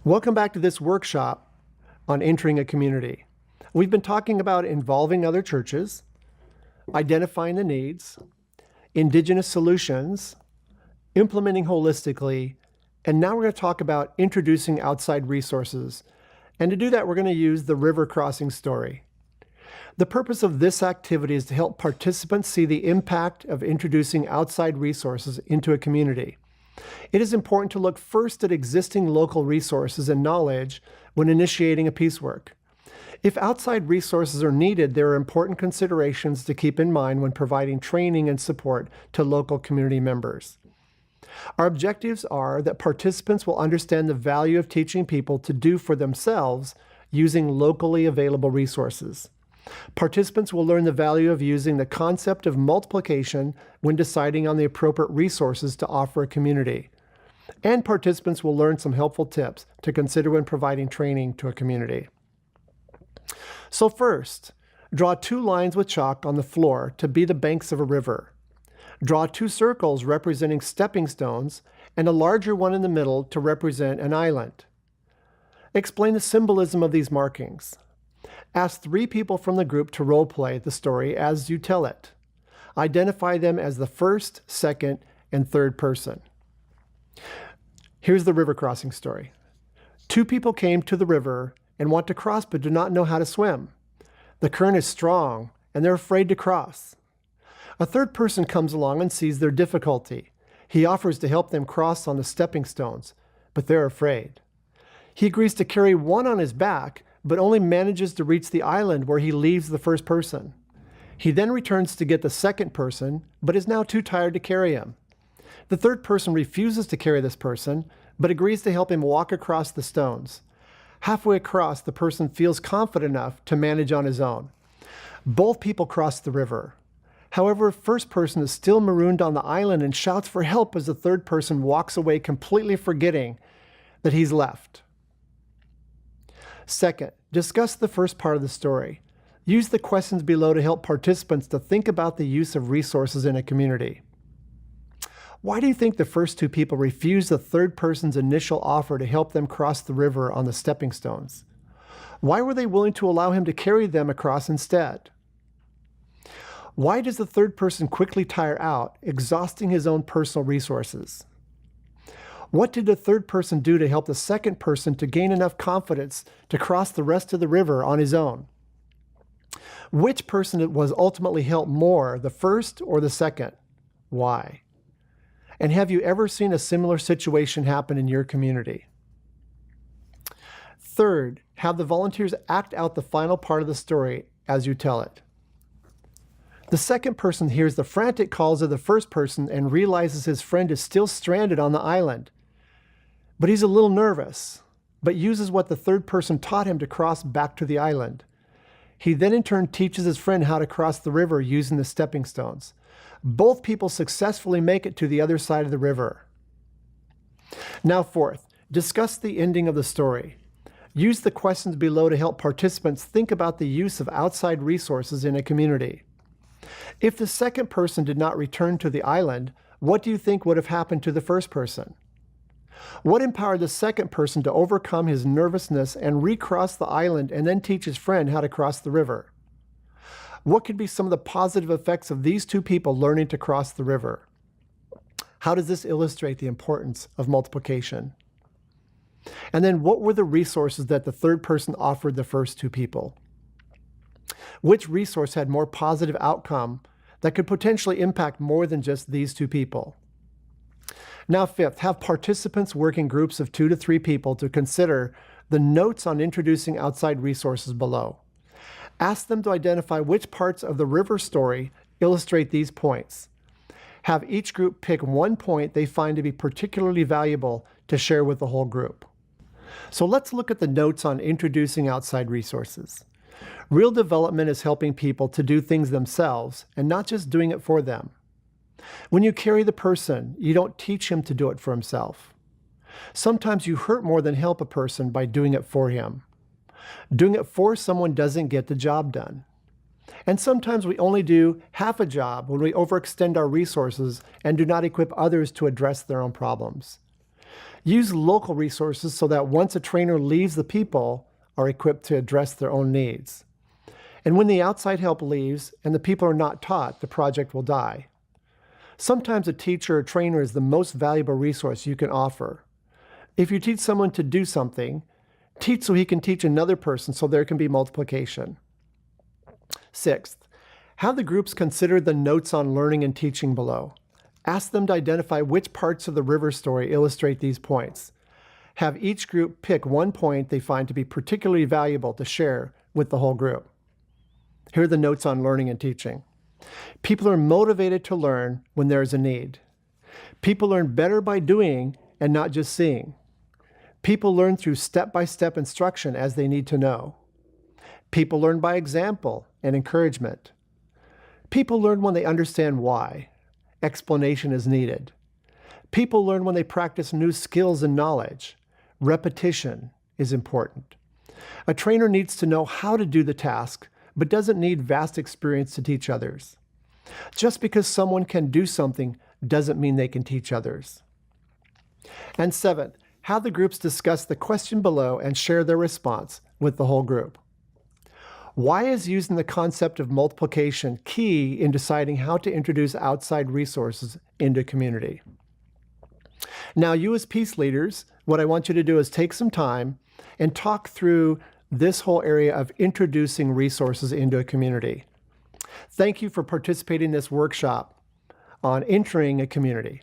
Welcome back to this workshop on entering a community. We've been talking about involving other churches, identifying the needs, indigenous solutions, implementing holistically, and now we're going to talk about introducing outside resources. And to do that, we're going to use the river crossing story. The purpose of this activity is to help participants see the impact of introducing outside resources into a community. It is important to look first at existing local resources and knowledge when initiating a piecework. If outside resources are needed, there are important considerations to keep in mind when providing training and support to local community members. Our objectives are that participants will understand the value of teaching people to do for themselves using locally available resources. Participants will learn the value of using the concept of multiplication when deciding on the appropriate resources to offer a community. And participants will learn some helpful tips to consider when providing training to a community. So first, draw 2 lines with chalk on the floor to be the banks of a river. Draw 2 circles representing stepping stones and a larger one in the middle to represent an island. Explain the symbolism of these markings. Ask 3 people from the group to role-play the story as you tell it. Identify them as the first, second, and third person. Here's the river crossing story. 2 people came to the river and want to cross but do not know how to swim. The current is strong and they're afraid to cross. A third person comes along and sees their difficulty. He offers to help them cross on the stepping stones, but they're afraid. He agrees to carry one on his back, but only manages to reach the island where he leaves the first person. He then returns to get the second person, but is now too tired to carry him. The third person refuses to carry this person, but agrees to help him walk across the stones. Halfway across, the person feels confident enough to manage on his own. Both people cross the river. However, first person is still marooned on the island and shouts for help as the third person walks away completely forgetting that he's left. Second, discuss the first part of the story. Use the questions below to help participants to think about the use of resources in a community. Why do you think the first 2 people refused the third person's initial offer to help them cross the river on the stepping stones? Why were they willing to allow him to carry them across instead? Why does the third person quickly tire out, exhausting his own personal resources? What did the third person do to help the second person to gain enough confidence to cross the rest of the river on his own? Which person was ultimately helped more, the first or the second? Why? And have you ever seen a similar situation happen in your community? Third, have the volunteers act out the final part of the story as you tell it. The second person hears the frantic calls of the first person and realizes his friend is still stranded on the island. But he's a little nervous, but uses what the third person taught him to cross back to the island. He then in turn teaches his friend how to cross the river using the stepping stones. Both people successfully make it to the other side of the river. Now fourth, discuss the ending of the story. Use the questions below to help participants think about the use of outside resources in a community. If the second person did not return to the island, what do you think would have happened to the first person? What empowered the second person to overcome his nervousness and recross the island and then teach his friend how to cross the river? What could be some of the positive effects of these 2 people learning to cross the river? How does this illustrate the importance of multiplication? And then what were the resources that the third person offered the first 2 people? Which resource had more positive outcome that could potentially impact more than just these 2 people? Now fifth, have participants work in groups of 2 to 3 people to consider the notes on introducing outside resources below. Ask them to identify which parts of the river story illustrate these points. Have each group pick one point they find to be particularly valuable to share with the whole group. So let's look at the notes on introducing outside resources. Real development is helping people to do things themselves and not just doing it for them. When you carry the person, you don't teach him to do it for himself. Sometimes you hurt more than help a person by doing it for him. Doing it for someone doesn't get the job done. And sometimes we only do half a job when we overextend our resources and do not equip others to address their own problems. Use local resources so that once a trainer leaves, the people are equipped to address their own needs. And when the outside help leaves and the people are not taught, the project will die. Sometimes a teacher or trainer is the most valuable resource you can offer. If you teach someone to do something, teach so he can teach another person so there can be multiplication. Sixth, have the groups consider the notes on learning and teaching below. Ask them to identify which parts of the river story illustrate these points. Have each group pick one point they find to be particularly valuable to share with the whole group. Here are the notes on learning and teaching. People are motivated to learn when there is a need. People learn better by doing and not just seeing. People learn through step-by-step instruction as they need to know. People learn by example and encouragement. People learn when they understand why. Explanation is needed. People learn when they practice new skills and knowledge. Repetition is important. A trainer needs to know how to do the task, but doesn't need vast experience to teach others. Just because someone can do something doesn't mean they can teach others. And seventh, have the groups discuss the question below and share their response with the whole group. Why is using the concept of multiplication key in deciding how to introduce outside resources into a community? Now, you as peace leaders, what I want you to do is take some time and talk through this whole area of introducing resources into a community. Thank you for participating in this workshop on entering a community.